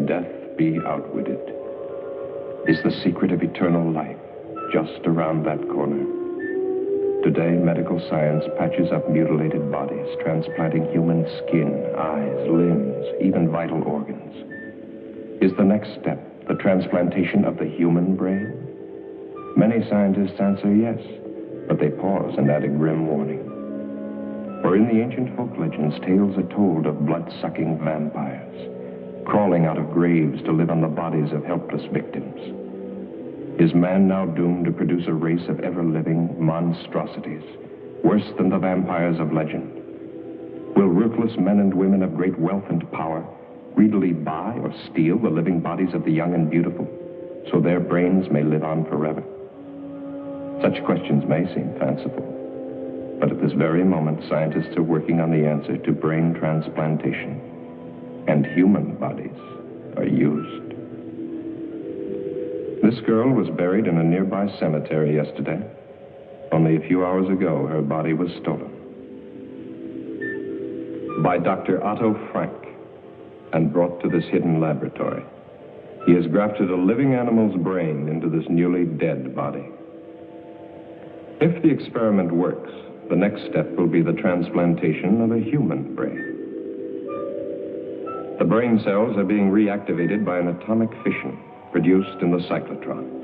death be outwitted? Is the secret of eternal life just around that corner? Today, medical science patches up mutilated bodies, transplanting human skin, eyes, limbs, even vital organs. Is the next step the transplantation of the human brain? Many scientists answer yes, but they pause and add a grim warning. For in the ancient folk legends, tales are told of blood-sucking vampires, crawling out of graves to live on the bodies of helpless victims. Is man now doomed to produce a race of ever-living monstrosities, worse than the vampires of legend? Will ruthless men and women of great wealth and power greedily buy or steal the living bodies of the young and beautiful, so their brains may live on forever? Such questions may seem fanciful, but at this very moment, scientists are working on the answer to brain transplantation, and human bodies are used. This girl was buried in a nearby cemetery yesterday. Only a few hours ago, her body was stolen by Dr. Otto Frank and brought to this hidden laboratory. He has grafted a living animal's brain into this newly dead body. If the experiment works, the next step will be the transplantation of a human brain. The brain cells are being reactivated by an atomic fission produced in the cyclotron.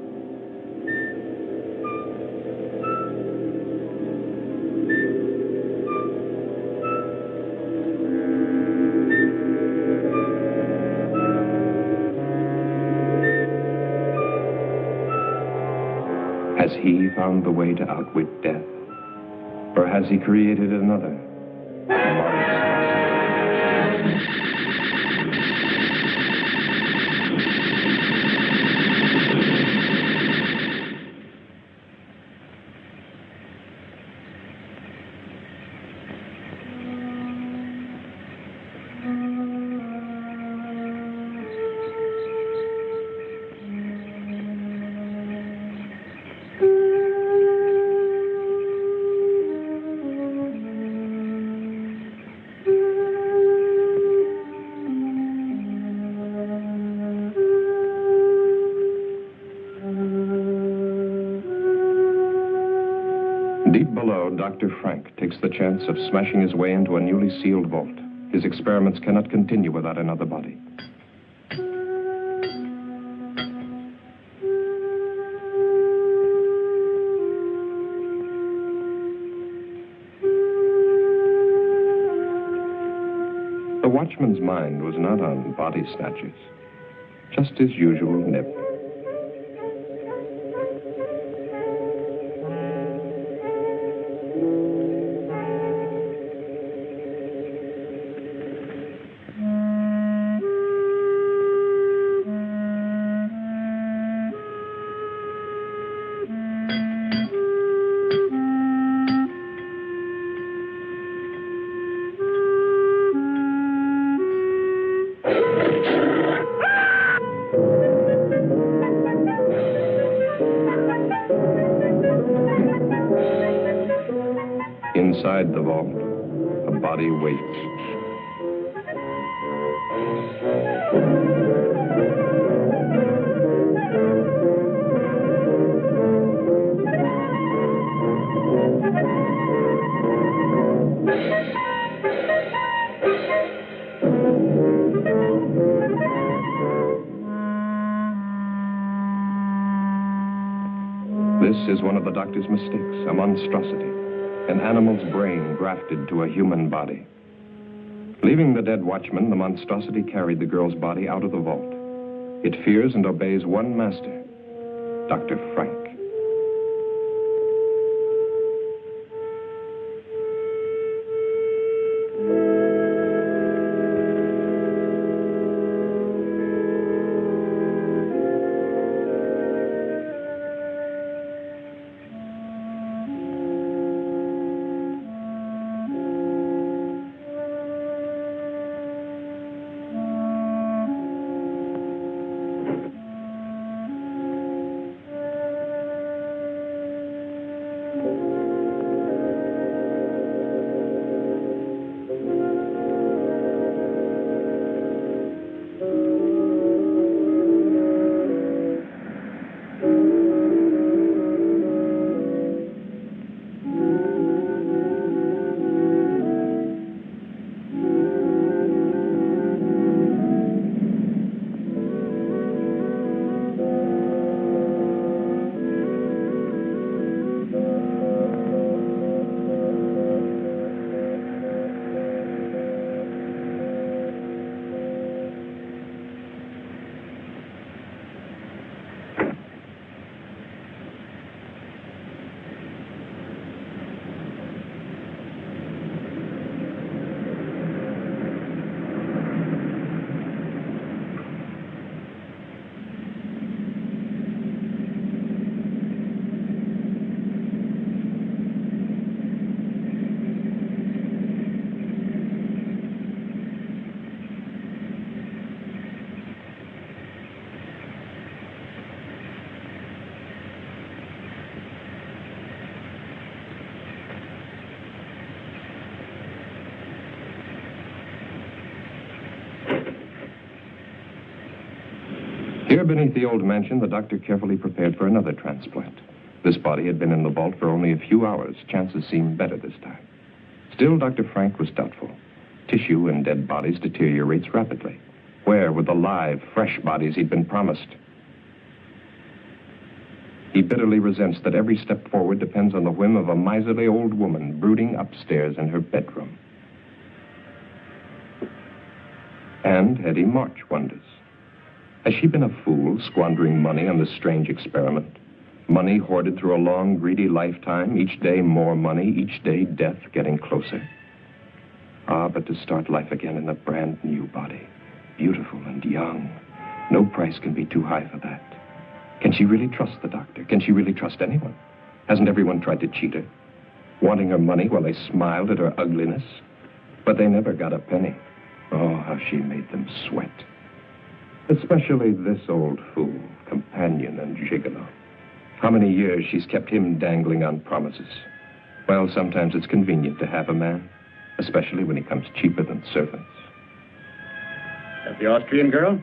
Has he found the way to outwit death? Or has he created another monstrosity? Deep below, Dr. Frank takes the chance of smashing his way into a newly sealed vault. His experiments cannot continue without another body. The watchman's mind was not on body snatchers, just his usual nip. Inside the vault, a body waits. This is one of the doctor's mistakes, a monstrosity. An animal's brain grafted to a human body. Leaving the dead watchman, the monstrosity carried the girl's body out of the vault. It fears and obeys one master, Dr. Frank. Here beneath the old mansion, the doctor carefully prepared for another transplant. This body had been in the vault for only a few hours. Chances seemed better this time. Still, Dr. Frank was doubtful. Tissue in dead bodies deteriorates rapidly. Where were the live, fresh bodies he'd been promised? He bitterly resents that every step forward depends on the whim of a miserly old woman brooding upstairs in her bedroom. And Eddie March wonders, has she been a fool, squandering money on this strange experiment? Money hoarded through a long, greedy lifetime, each day more money, each day death getting closer. Ah, but to start life again in a brand new body, beautiful and young, no price can be too high for that. Can she really trust the doctor? Can she really trust anyone? Hasn't everyone tried to cheat her? Wanting her money while they smiled at her ugliness? But they never got a penny. Oh, how she made them sweat. Especially this old fool, companion and gigolo. How many years she's kept him dangling on promises. Well, sometimes it's convenient to have a man, especially when he comes cheaper than servants. That the Austrian girl?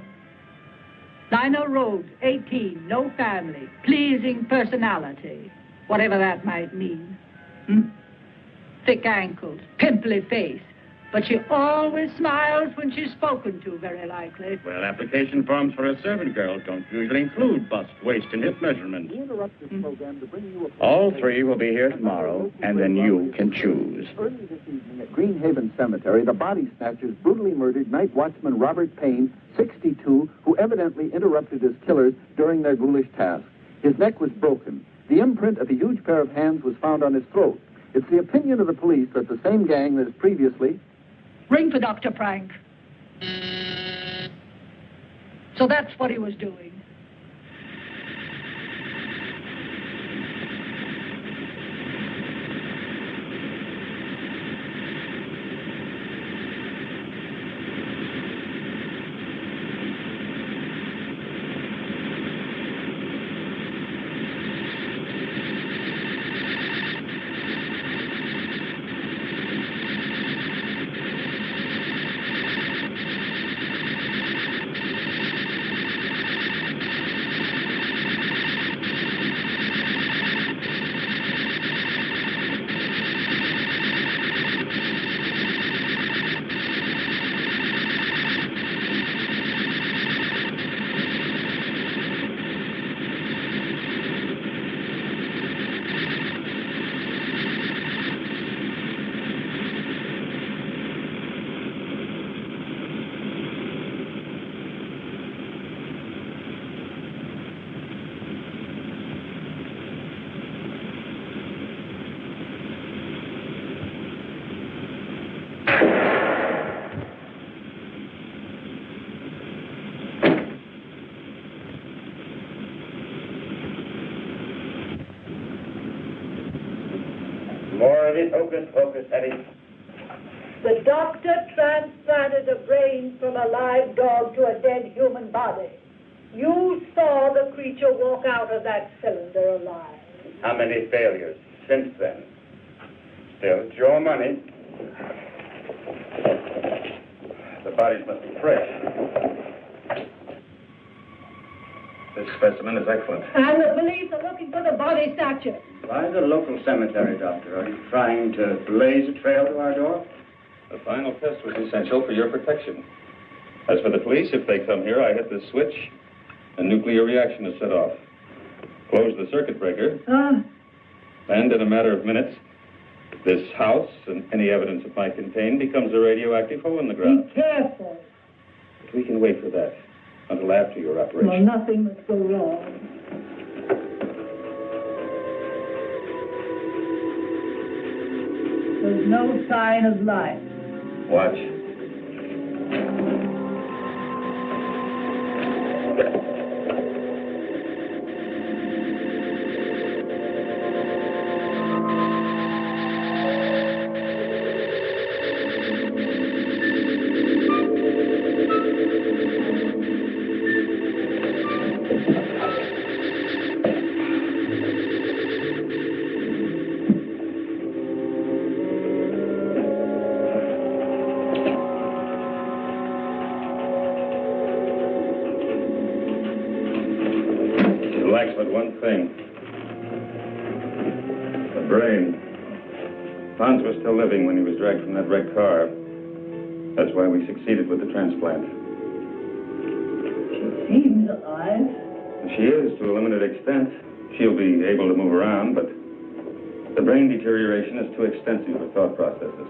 Lionel Rhodes, 18, no family, pleasing personality, whatever that might mean. Thick ankles, pimply face, but she always smiles when she's spoken to, very likely. Well, application forms for a servant girl don't usually include bust, waist, and hip measurements. All three will be here tomorrow, and then you can choose. Early this evening at Greenhaven Cemetery, the body snatchers brutally murdered night watchman Robert Payne, 62, who evidently interrupted his killers during their ghoulish task. His neck was broken. The imprint of a huge pair of hands was found on his throat. It's the opinion of the police that the same gang that has previously... Ring for Dr. Frank. So that's what he was doing. More of it, hocus pocus, Eddie. The doctor transplanted a brain from a live dog to a dead human body. You saw the creature walk out of that cylinder alive. How many failures since then? Still, it's your money. The bodies must be fresh. This specimen is excellent. And the police are looking for the body snatcher. Why the local cemetery, Doctor? Are you trying to blaze a trail to our door? The final test was essential for your protection. As for the police, if they come here, I hit the switch, a nuclear reaction is set off. Close the circuit breaker, and in a matter of minutes, this house and any evidence it might contain becomes a radioactive hole in the ground. Be careful. But we can wait for that until after your operation. Well, nothing must go wrong. There's no sign of life. Watch. lacks but one thing. The brain. Hans was still living when he was dragged from that wrecked car. That's why we succeeded with the transplant. She seems alive. She is, to a limited extent. She'll be able to move around, but the brain deterioration is too extensive for thought processes.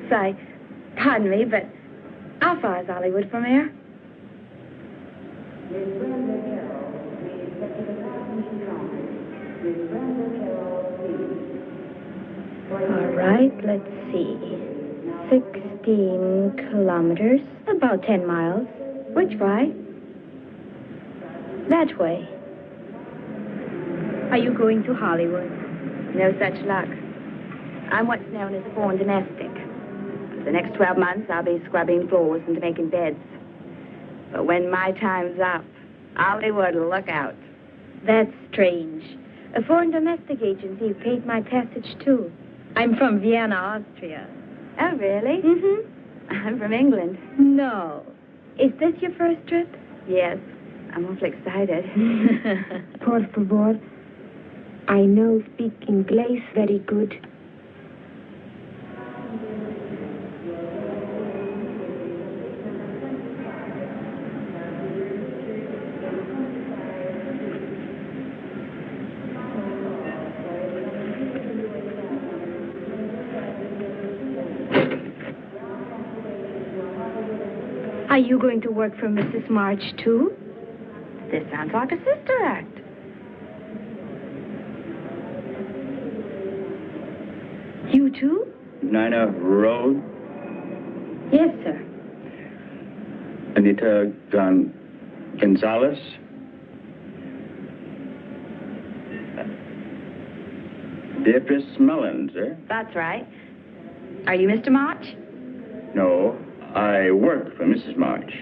Sykes, pardon me, but how far is Hollywood from here? All right, let's see. 16 kilometers, about 10 miles. Which way? That way. Are you going to Hollywood? No such luck. I'm what's known as a foreign domestic. For the next 12 months, I'll be scrubbing floors and making beds. But when my time's up, Hollywood will look out. That's strange. A foreign domestic agency paid my passage, too. I'm from Vienna, Austria. Oh, really? Mm-hmm. I'm from England. No. Is this your first trip? Yes. I'm awfully excited. Por favor. I know speak English very good. Are you going to work for Mrs. March, too? This sounds like a sister act. You, too? Nina Road? Yes, sir. Anita Gonzalez? Beatrice Mullins, eh? That's right. Are you Mr. March? No, I work for Mrs. March.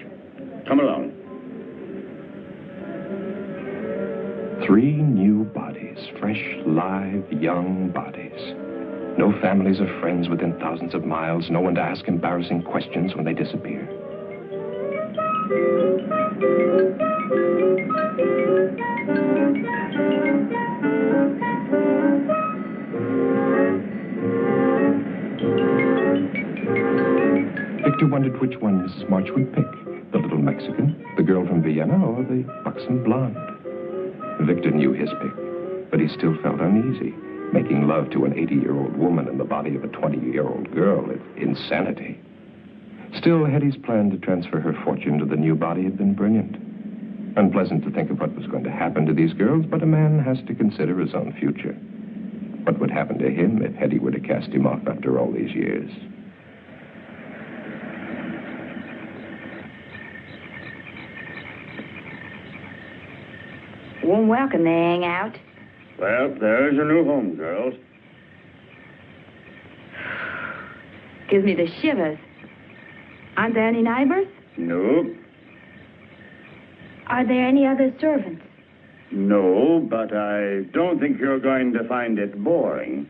Come along. 3 new bodies, fresh, live, young bodies. No families or friends within thousands of miles. No one to ask embarrassing questions when they disappear. Victor wondered which one Mrs. March would pick. The little Mexican, the girl from Vienna, or the buxom blonde. Victor knew his pick, but he still felt uneasy. Making love to an 80-year-old woman in the body of a 20-year-old girl is insanity. Still, Hetty's plan to transfer her fortune to the new body had been brilliant. Unpleasant to think of what was going to happen to these girls, but a man has to consider his own future. What would happen to him if Hetty were to cast him off after all these years? Warm welcome, they hang out. Well, there's your new home, girls. Gives me the shivers. Aren't there any neighbors? No. Are there any other servants? No, but I don't think you're going to find it boring.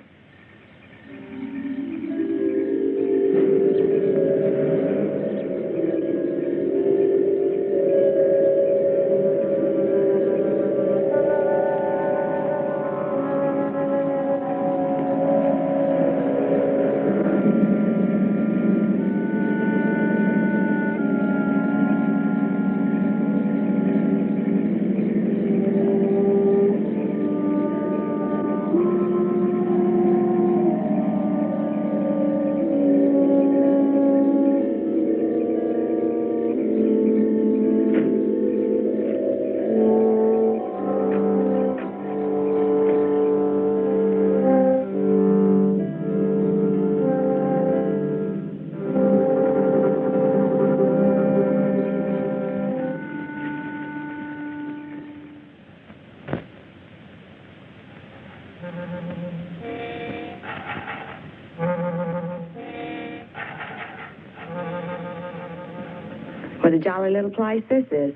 What a jolly little place this is.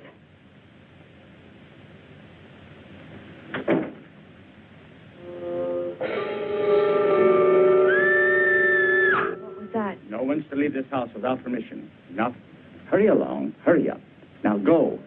What was that? No one's to leave this house without permission. Now, hurry along. Hurry up. Now go.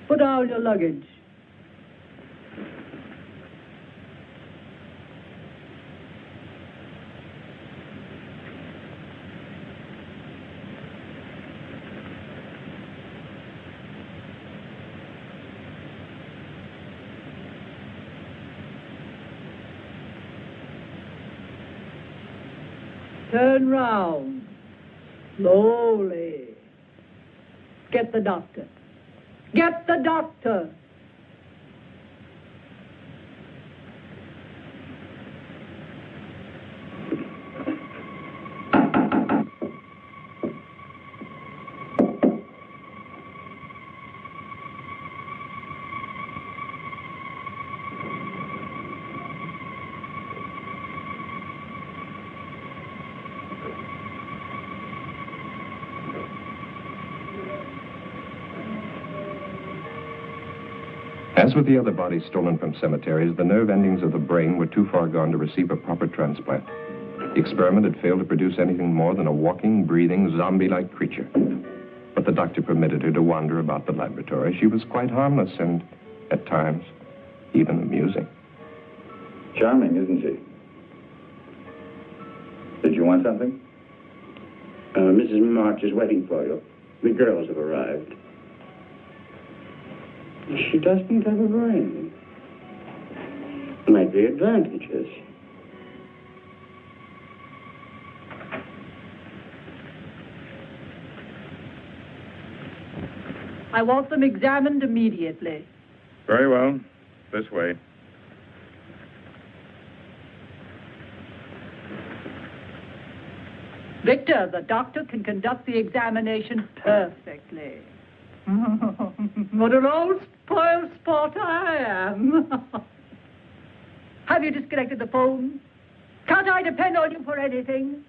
Put down your luggage. Turn round. Slowly. Get the doctor. Get the doctor. As with the other bodies stolen from cemeteries, the nerve endings of the brain were too far gone to receive a proper transplant. The experiment had failed to produce anything more than a walking, breathing, zombie-like creature. But the doctor permitted her to wander about the laboratory. She was quite harmless and, at times, even amusing. Charming, isn't she? Did you want something? Mrs. March is waiting for you. The girls have arrived. She doesn't have a brain. Might be advantages. I want them examined immediately. Very well. This way. Victor, the doctor can conduct the examination perfectly. What an old spoiled sport I am. Have you disconnected the phone? Can't I depend on you for anything?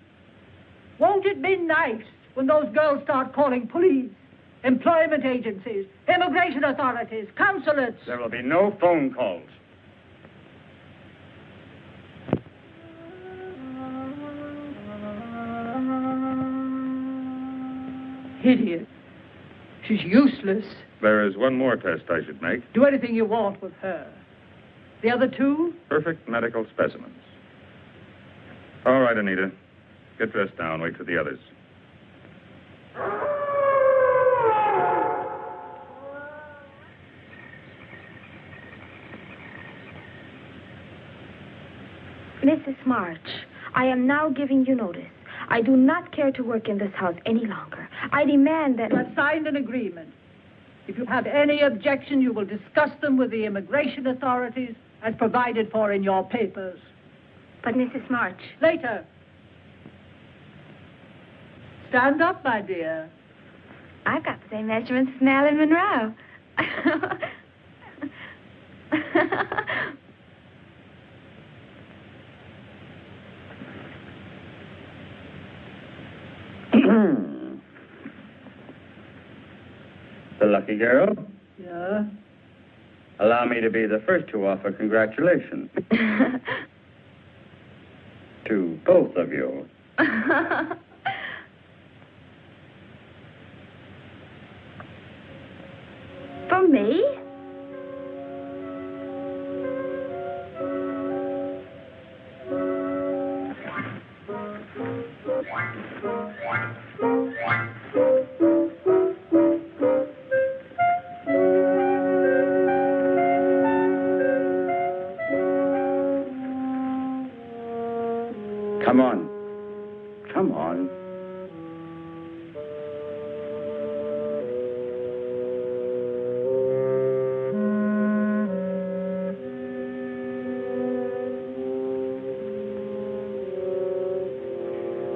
Won't it be nice when those girls start calling police, employment agencies, immigration authorities, consulates? There will be no phone calls. Idiot. She's useless. There is one more test I should make. Do anything you want with her. The other two? Perfect medical specimens. All right, Anita. Get dressed now and wait for the others. Mrs. March, I am now giving you notice. I do not care to work in this house any longer. I demand that... You have signed an agreement. If you have any objection, you will discuss them with the immigration authorities as provided for in your papers. But, Mrs. March... Later. Stand up, my dear. I've got the same measurements as Marilyn Monroe. The lucky girl. Yeah? Allow me to be the first to offer congratulations. To both of you. For me? Come on. Come on.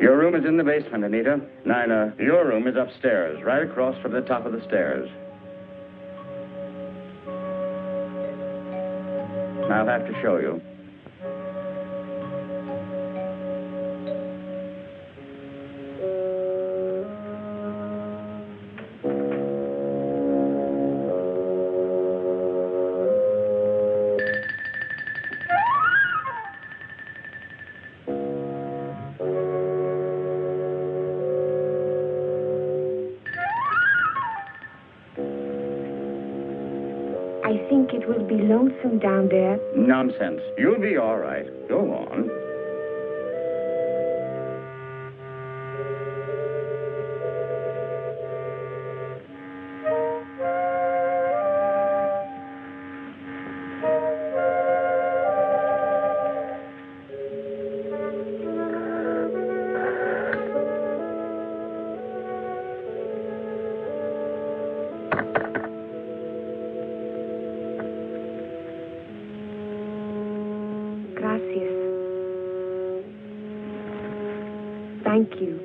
Your room is in the basement, Anita. Nina, your room is upstairs, right across from the top of the stairs. I'll have to show you. I think it will be lonesome down there. Nonsense. You'll be all right. Go on. Gracias. Thank you.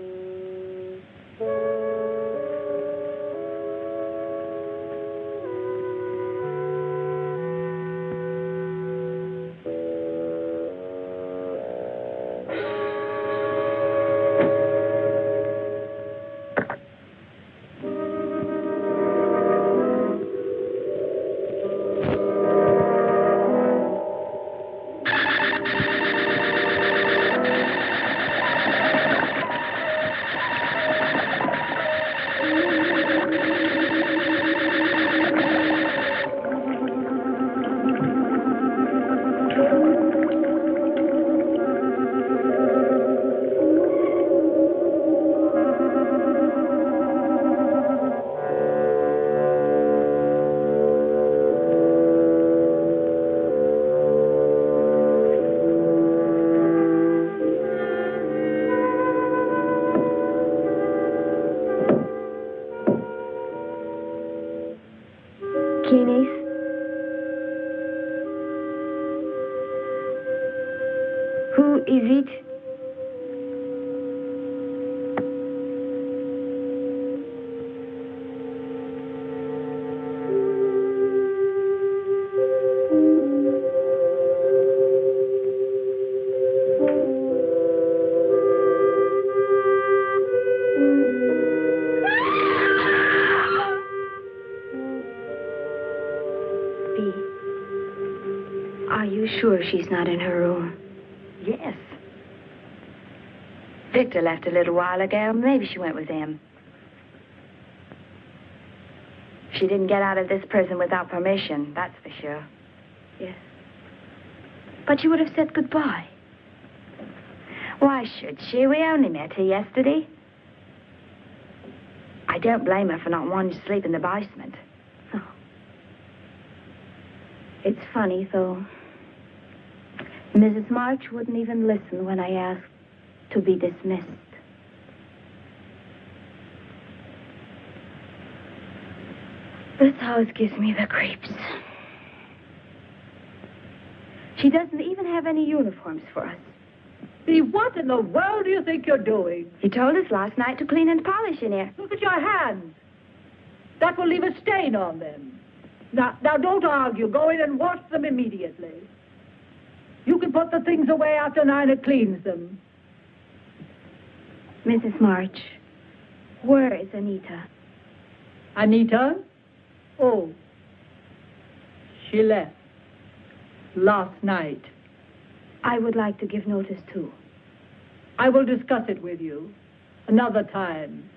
Keeney's. Who is it? Are you sure she's not in her room? Yes. Victor left a little while ago. Maybe she went with him. She didn't get out of this prison without permission, that's for sure. Yes. But you would have said goodbye. Why should she? We only met her yesterday. I don't blame her for not wanting to sleep in the basement. Oh. It's funny, though. Mrs. March wouldn't even listen when I asked to be dismissed. This house gives me the creeps. She doesn't even have any uniforms for us. See, what in the world do you think you're doing? You told us last night to clean and polish in here. Look at your hands. That will leave a stain on them. Now, don't argue. Go in and wash them immediately. You can put the things away after Nina cleans them. Mrs. March, where is Anita? Anita? Oh, she left last night. I would like to give notice, too. I will discuss it with you another time.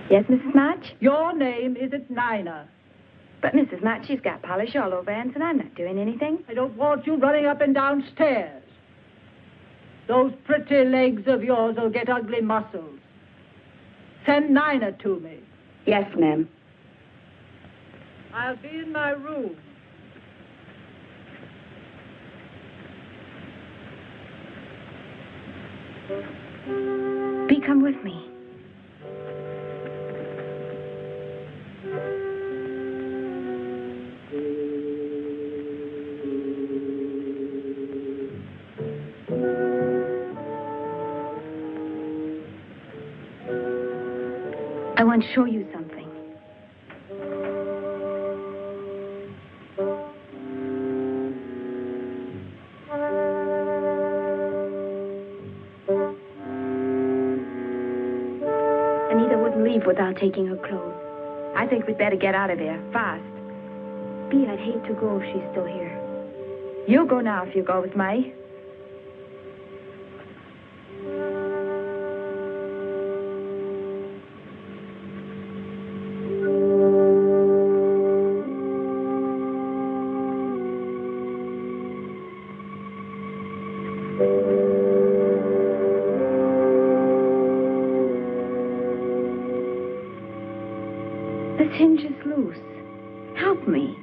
Yes, Mrs. March? Your name isn't Nina. But Mrs. March, she's got polish all over Anson, and I'm not doing anything. I don't want you running up and down stairs. Those pretty legs of yours will get ugly muscles. Send Nina to me. Yes, ma'am. I'll be in my room. Bee, come with me. I want to show you something. Anita wouldn't leave without taking her clothes. I think we'd better get out of here, fast. Bee, I'd hate to go if she's still here. You go now if you go with me. This hinge is loose. Help me.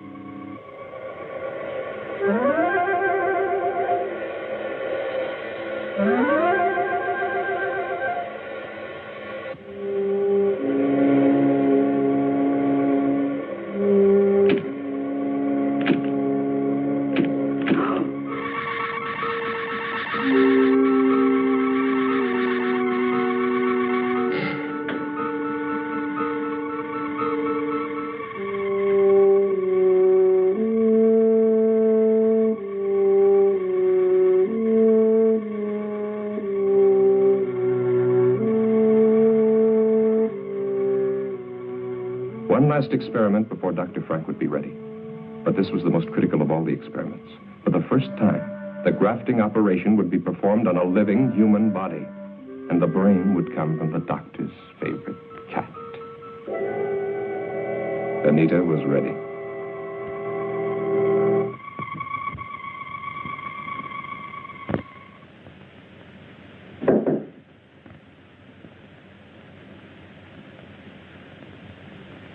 One last experiment before Dr. Frank would be ready. But this was the most critical of all the experiments. For the first time, the grafting operation would be performed on a living human body, and the brain would come from the doctor's favorite cat. Anita was ready.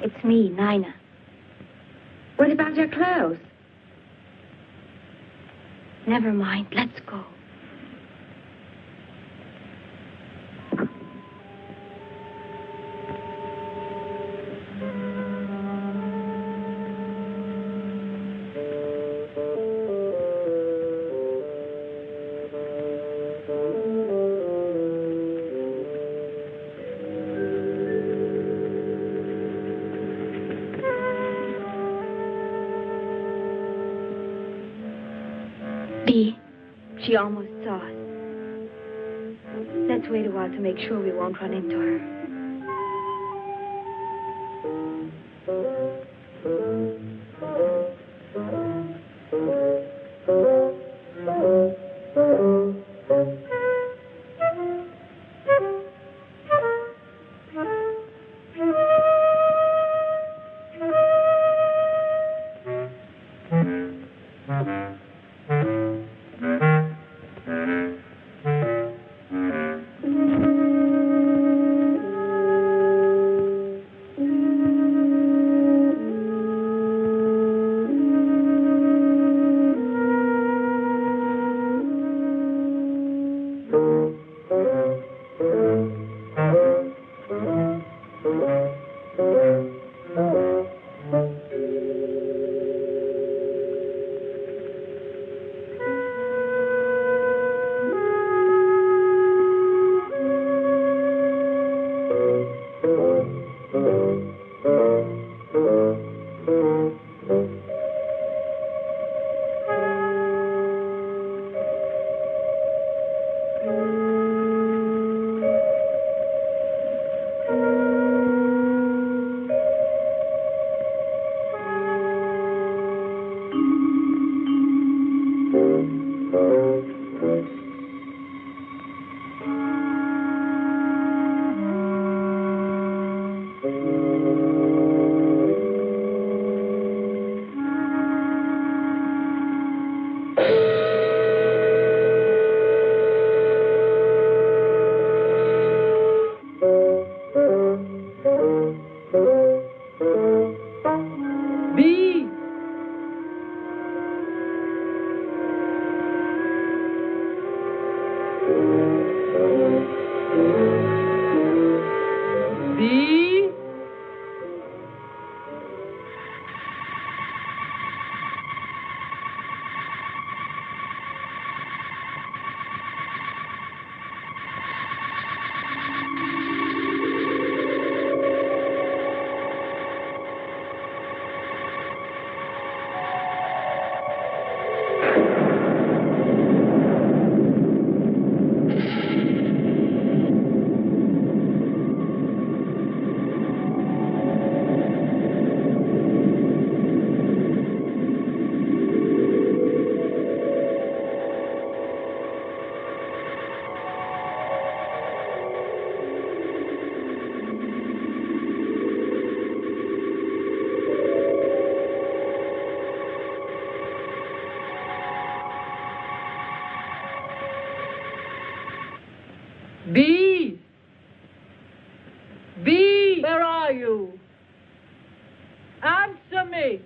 It's me, Nina. What about your clothes? Never mind. Let's go. Bee, she almost saw us. Let's wait a while to make sure we won't run into her. B. B! B! Where are you? Answer me!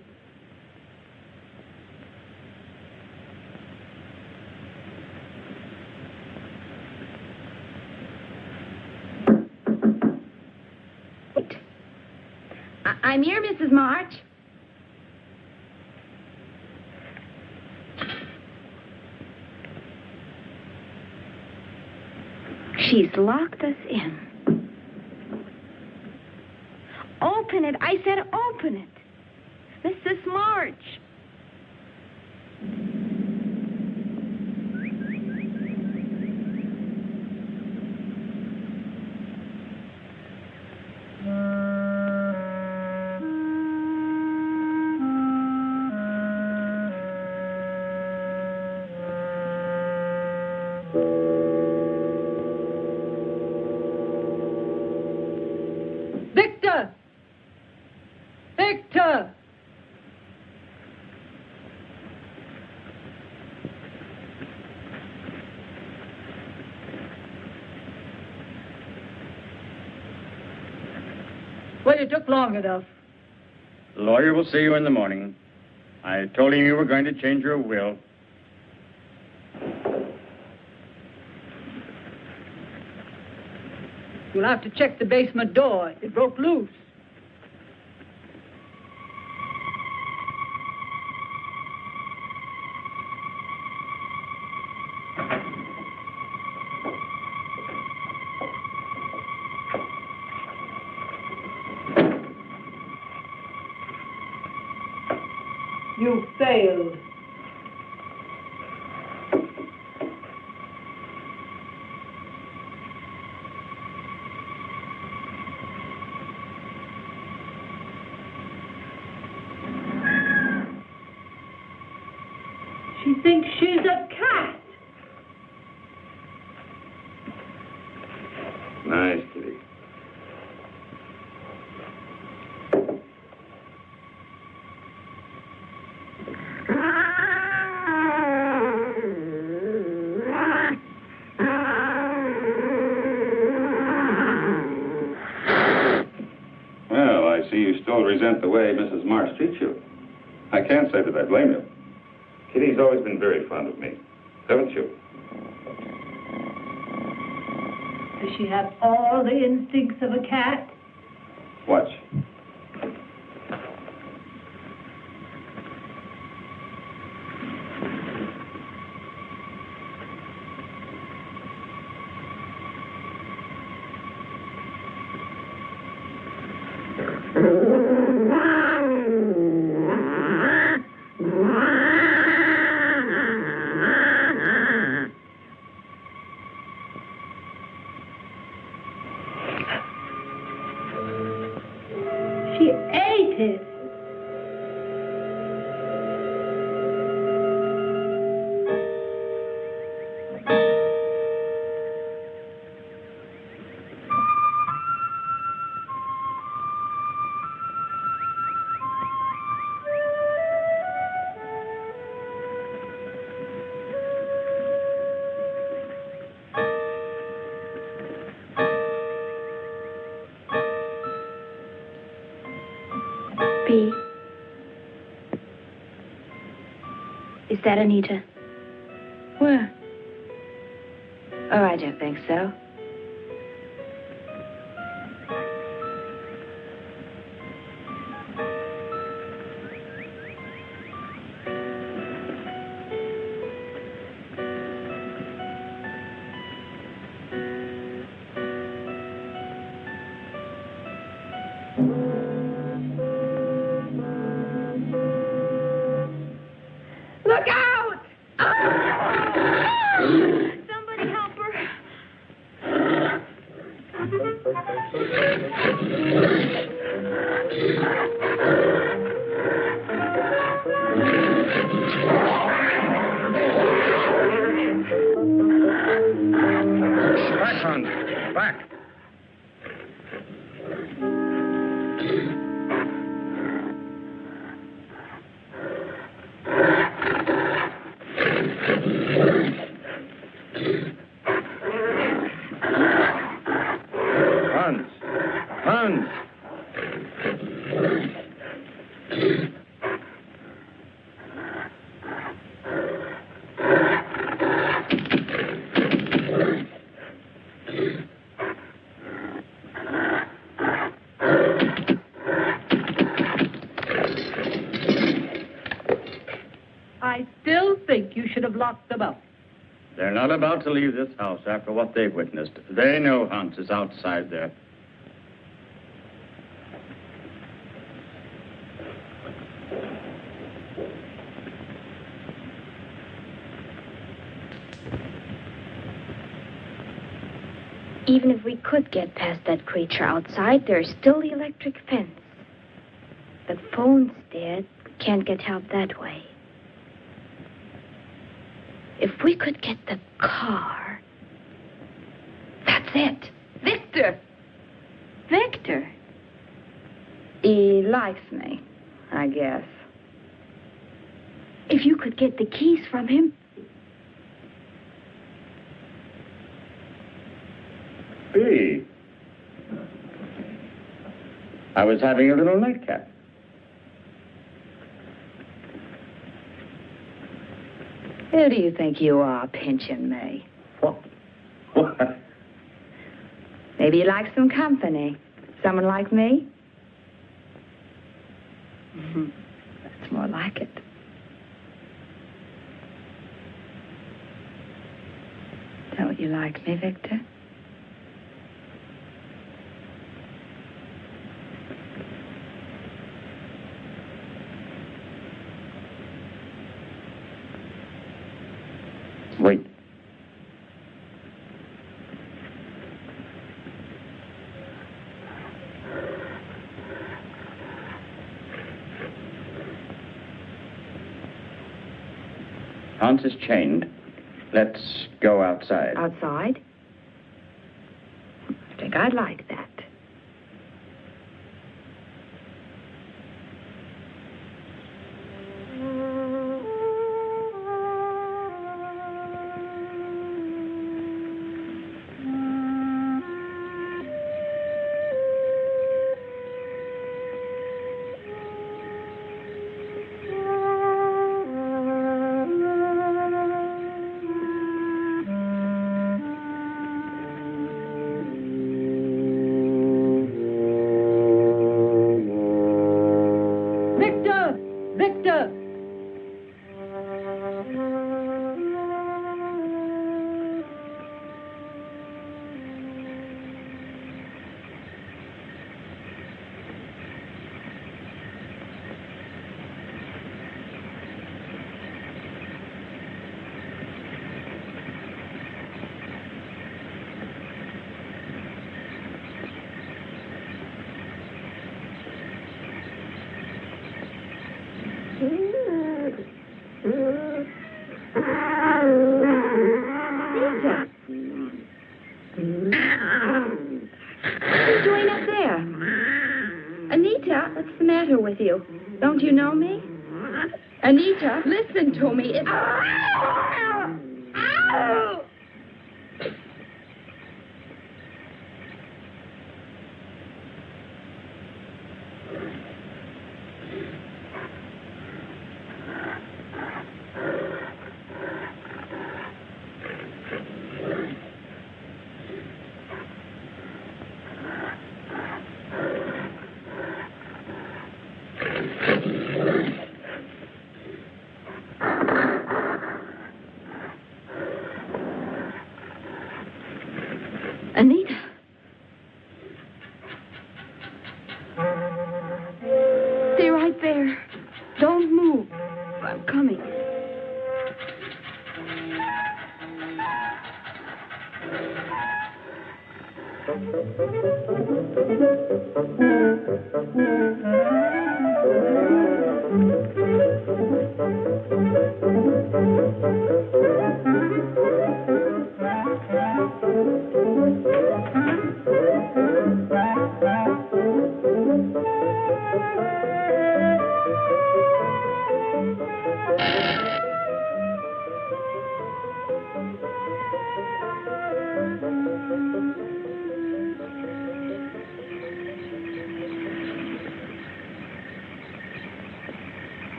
I'm here, Mrs. March. She's locked us in. Open it. I said open it. Mrs. March. Victor! Victor! Well, it took long enough. The lawyer will see you in the morning. I told him you were going to change your will. You'll have to check the basement door. It broke loose. You failed. She thinks she's a cat. Nice, kitty. Well, I see you still resent the way Mrs. Marsh treats you. I can't say that I blame you. Kitty's always been very fond of me, haven't you? Does she have all the instincts of a cat? Watch. She ate it. B. Is that Anita? Where? Oh, I don't think so. Look out! Somebody help her. Back, Hans. Back. Hans. Hans. I still think you should have locked them up. They're not about to leave this house after what they've witnessed. They know Hans is outside there. Even if we could get past that creature outside, there's still the electric fence. The phone's dead. Can't get help that way. If we could get the car... That's it. Victor! Victor? He likes me, I guess. If you could get the keys from him... Hey. I was having a little nightcap. Who do you think you are, pinching me? What? What? Maybe you like some company. Someone like me? That's more like it. Don't you like me, Victor? Wait. Hans is chained. Let's go outside. Outside? I think I'd like that. Victor! Victor! Anita, what's the matter with you? Don't you know me? Anita, listen to me. It's... Anita. Stay right there. Don't move. I'm coming.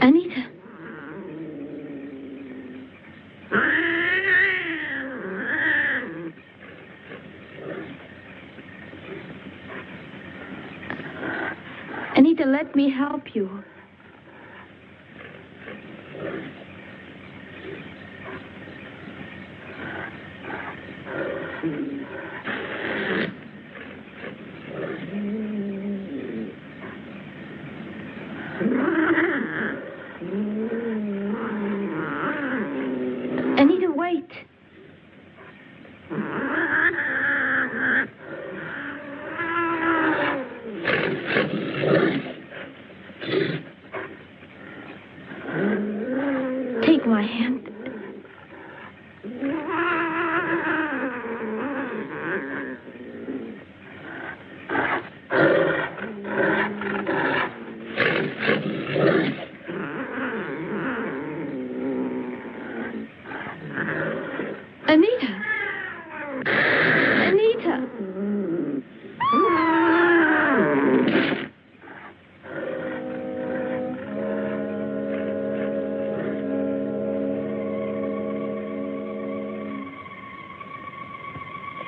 Anita. Anita, let me help you. Anita, wait. Take my hand. Anita. Anita.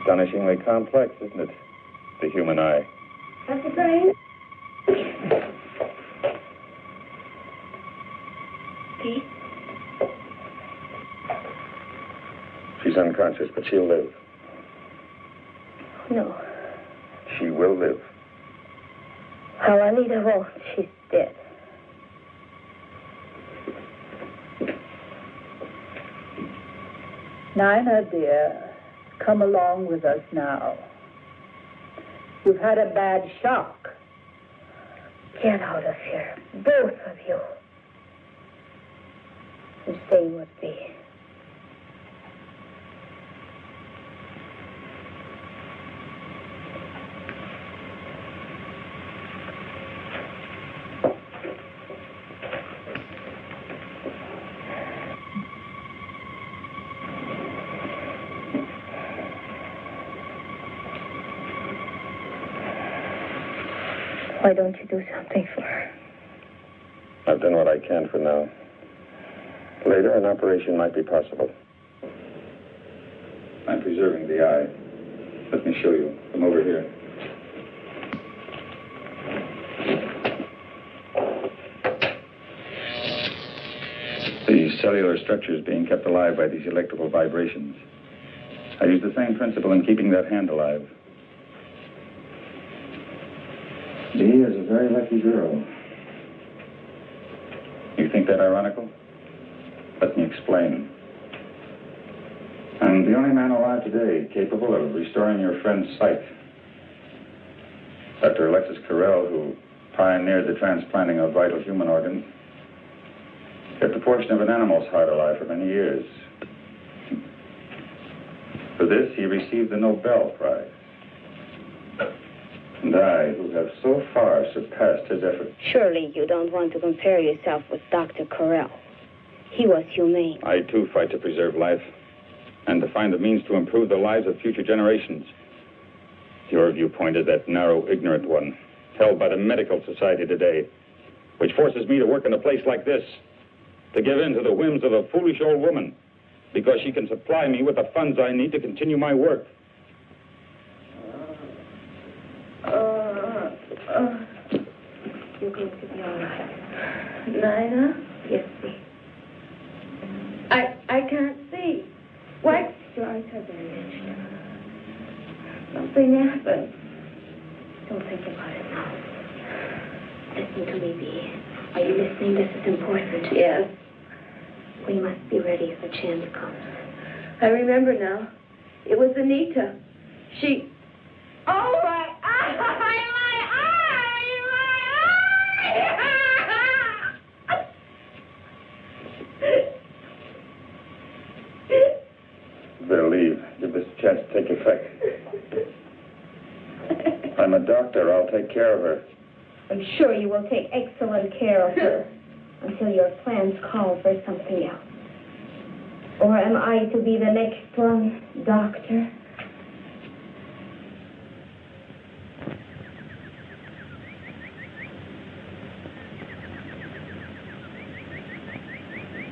Astonishingly complex, isn't it? The human eye. Dr. Crane? Pete? She's unconscious, but she'll live. No. She will live. Oh, Anita won't. She's dead. Nina, dear, come along with us now. You've had a bad shock. Get out of here, both of you. And stay with me. Why don't you do something for her? I've done what I can for now. Later, an operation might be possible. I'm preserving the eye. Let me show you. Come over here. The cellular structure is being kept alive by these electrical vibrations. I use the same principle in keeping that hand alive. Dee is a very lucky girl. You think that ironical? Let me explain. I'm the only man alive today capable of restoring your friend's sight. Dr. Alexis Carrel, who pioneered the transplanting of vital human organs, kept a portion of an animal's heart alive for many years. For this, he received the Nobel Prize. And I, who have so far surpassed his efforts. Surely you don't want to compare yourself with Dr. Carrel. He was humane. I, too, fight to preserve life and to find the means to improve the lives of future generations. Your viewpoint is that narrow, ignorant one, held by the medical society today, which forces me to work in a place like this, to give in to the whims of a foolish old woman, because she can supply me with the funds I need to continue my work. You're going to be all right. Nina? Yes, see. I can't see. What? Your eyes are bandaged. Something happened. Don't think about it now. Listen to me, Bee. Are you listening? This is important. Yes. We must be ready if a chance comes. I remember now. It was Anita. She... Oh, my eye! My eye! Better leave. Give this chance to take effect. I'm a doctor. I'll take care of her. I'm sure you will take excellent care of her until your plans call for something else. Or am I to be the next one, Doctor?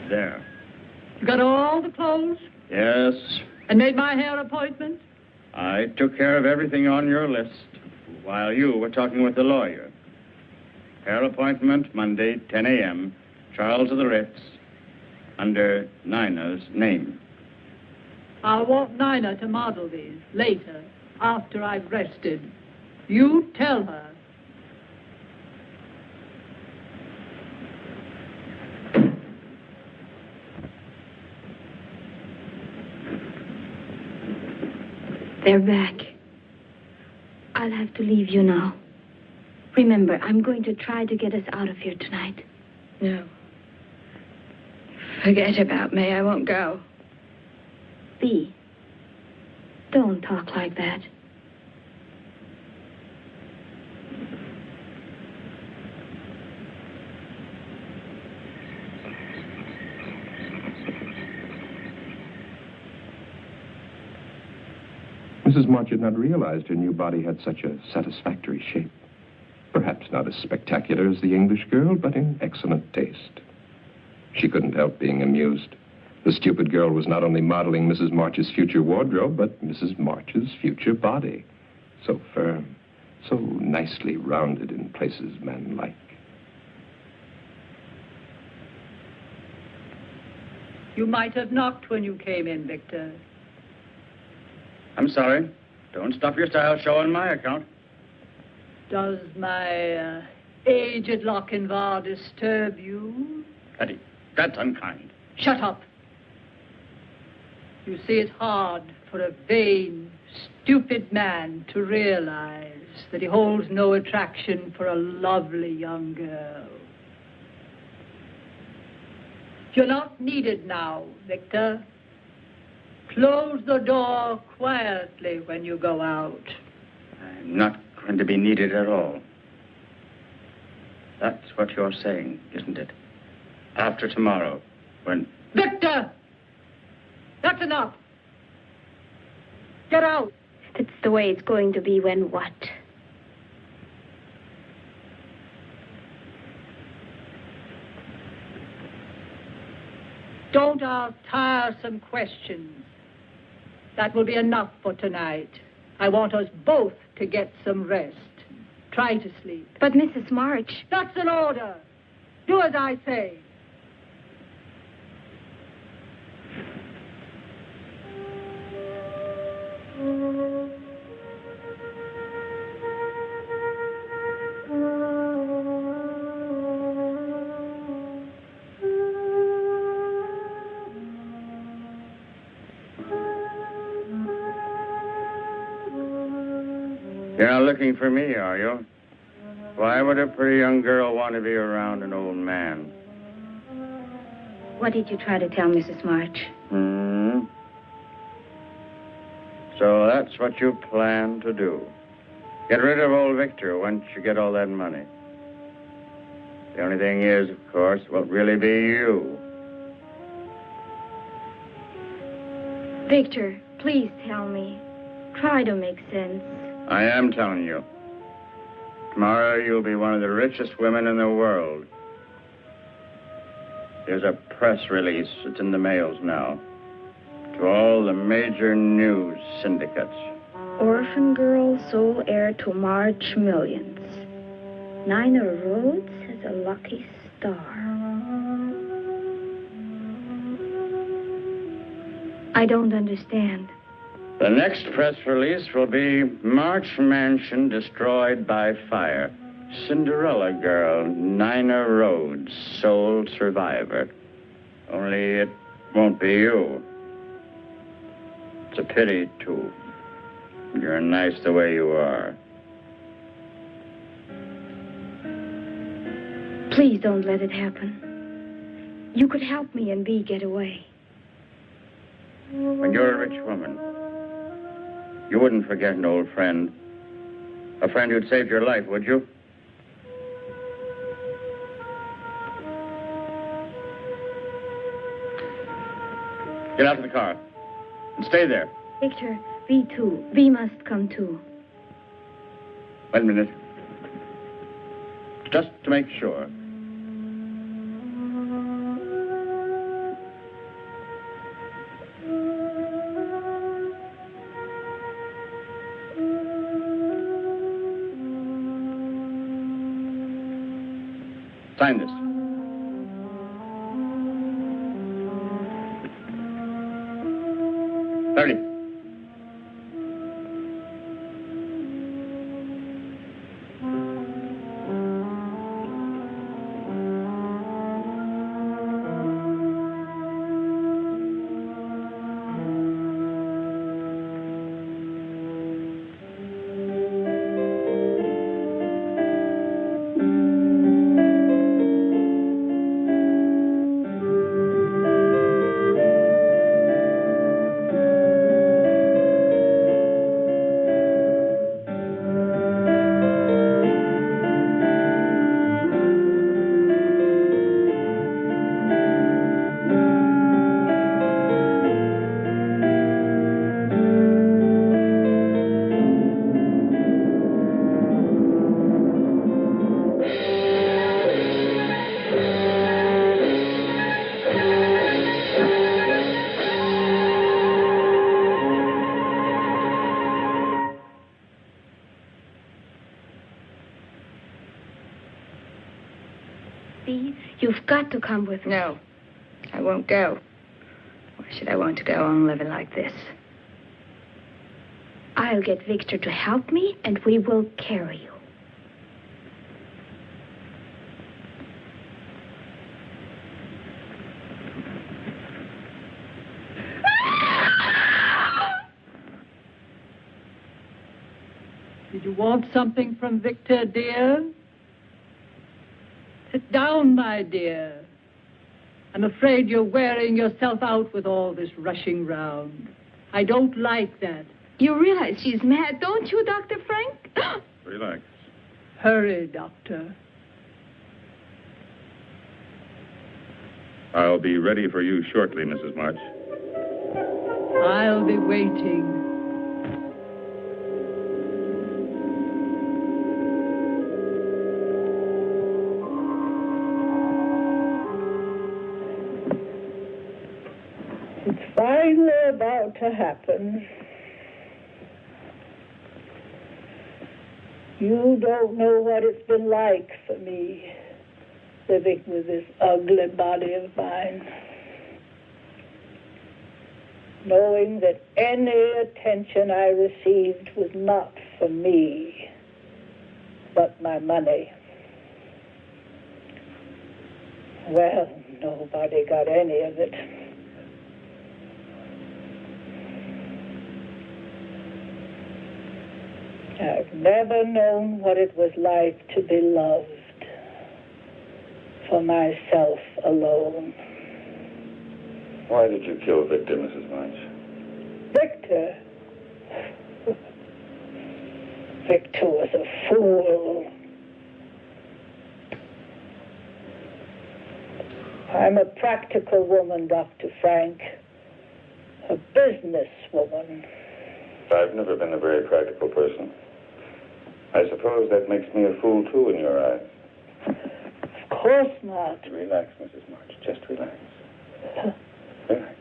There. You got all the clothes Yes, and made my hair appointment? I took care of everything on your list while you were talking with the lawyer. Hair appointment Monday, 10 a.m., Charles of the Ritz, under Nina's name. I want Nina to model these later, after I've rested. You tell her. They're back. I'll have to leave you now. Remember, I'm going to try to get us out of here tonight. No. Forget about me. I won't go. Bee, don't talk like that. Mrs. March had not realized her new body had such a satisfactory shape. Perhaps not as spectacular as the English girl, but in excellent taste. She couldn't help being amused. The stupid girl was not only modeling Mrs. March's future wardrobe, but Mrs. March's future body. So firm, so nicely rounded in places men like. You might have knocked when you came in, Victor. I'm sorry. Don't stuff your style show on my account. Does my aged Lochinvar disturb you? Hetty, that's unkind. Shut up. You see, it's hard for a vain, stupid man to realize that he holds no attraction for a lovely young girl. You're not needed now, Victor. Close the door quietly when you go out. I'm not going to be needed at all. That's what you're saying, isn't it? After tomorrow, when... Victor! That's enough. Get out. It's the way it's going to be when what? Don't ask tiresome questions. That will be enough for tonight. I want us both to get some rest. Try to sleep. But Mrs. March... That's an order. Do as I say. You're not looking for me, are you? Why would a pretty young girl want to be around an old man? What did you try to tell Mrs. March? So that's what you plan to do. Get rid of old Victor once you get all that money. The only thing is, of course, it won't really be you. Victor, please tell me. Try to make sense. I am telling you. Tomorrow you'll be one of the richest women in the world. There's a press release. It's in the mails now. To all the major news syndicates. Orphan girl, sole heir to March millions. Nina Rhodes has a lucky star. I don't understand. The next press release will be March Mansion destroyed by fire. Cinderella girl, Nina Rhodes, sole survivor. Only it won't be you. It's a pity, too. You're nice the way you are. Please don't let it happen. You could help me and Bea get away. When you're a rich woman, you wouldn't forget an old friend. A friend who'd saved your life, would you? Get out of the car. And stay there. Victor, Bea too. Bea must come too. Wait a minute. Just to make sure. Sign this. Ready. Bea, you've got to come with me. No, I won't go. Why should I want to go on living like this? I'll get Victor to help me, and we will carry you. Did you want something from Victor, dear? Sit down, my dear. I'm afraid you're wearing yourself out with all this rushing round. I don't like that. You realize she's mad, don't you, Dr. Frank? Relax. Hurry, Doctor. I'll be ready for you shortly, Mrs. March. I'll be waiting. It's finally about to happen. You don't know what it's been like for me, living with this ugly body of mine. Knowing that any attention I received was not for me, but my money. Well, nobody got any of it. I've never known what it was like to be loved for myself alone. Why did you kill Victor, Mrs. March? Victor? Victor was a fool. I'm a practical woman, Dr. Frank. A business woman. I've never been a very practical person. I suppose that makes me a fool, too, in your eyes. Of course not. Relax, Mrs. March. Just relax. Relax.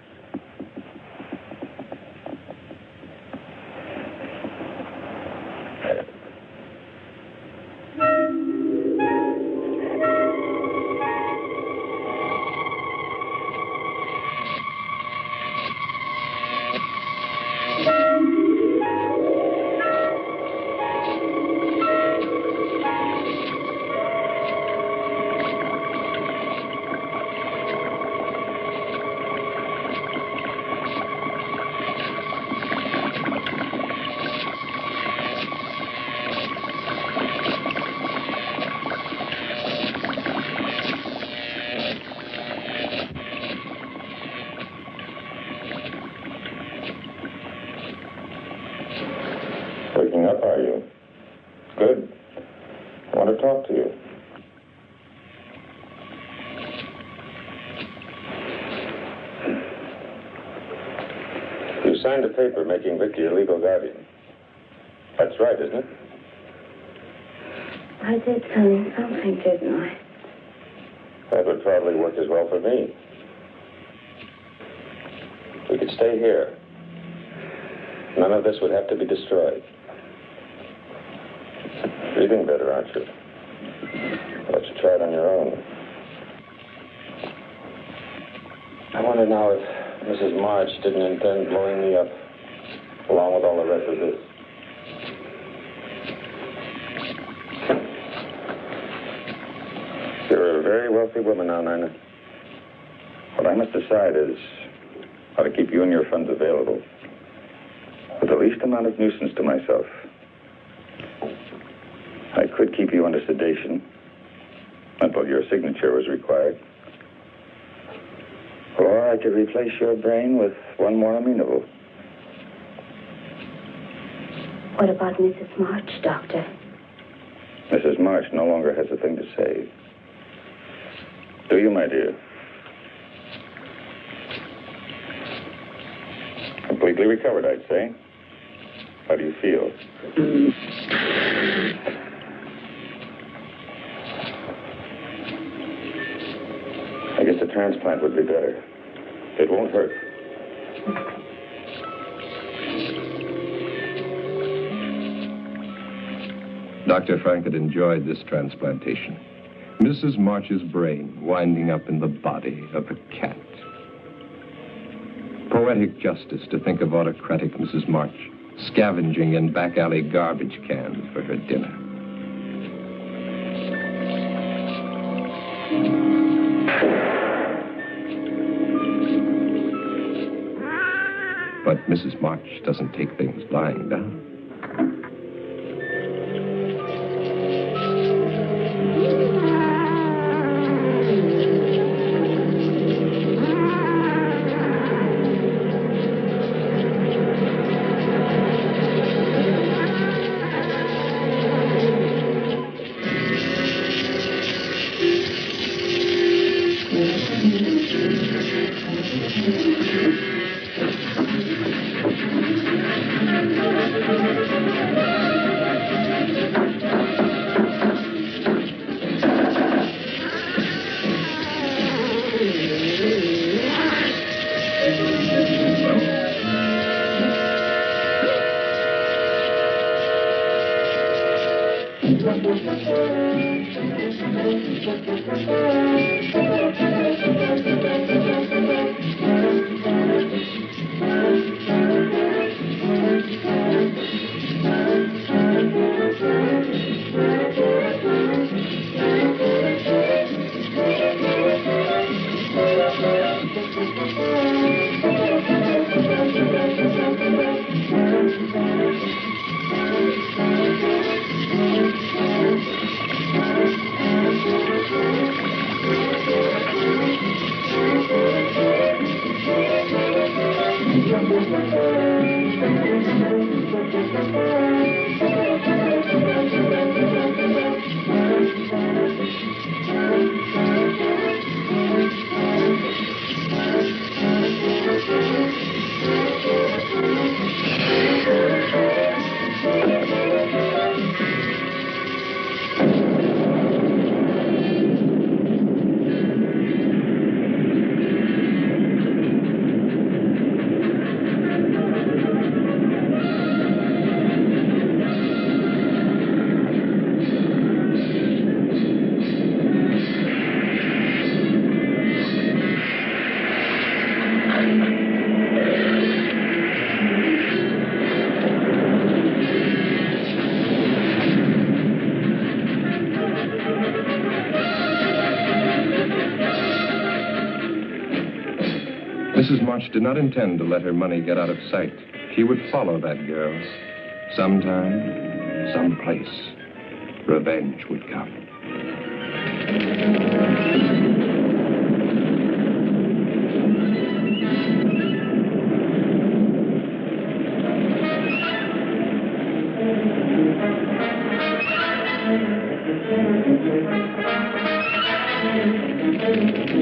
you. You signed a paper making Vicky your legal guardian. That's right, isn't it? I did sign something, didn't I? That would probably work as well for me. We could stay here. None of this would have to be destroyed. Breathing better, aren't you? Why don't you try it on your own? I wonder now if Mrs. March didn't intend blowing me up, along with all the rest of this. You're a very wealthy woman now, Nina. What I must decide is how to keep you and your funds available with the least amount of nuisance to myself. I could keep you under sedation until your signature was required. Or I could replace your brain with one more amenable. What about Mrs. March, Doctor? Mrs. March no longer has a thing to say. Do you, my dear? Completely recovered, I'd say. How do you feel? I guess a transplant would be better. It won't hurt. Dr. Frank had enjoyed this transplantation. Mrs. March's brain winding up in the body of a cat. Poetic justice to think of autocratic Mrs. March scavenging in back alley garbage cans for her dinner. But Mrs. March doesn't take things lying down. Mrs. March did not intend to let her money get out of sight. She would follow that girl. Sometime, someplace, revenge would come. Thank you.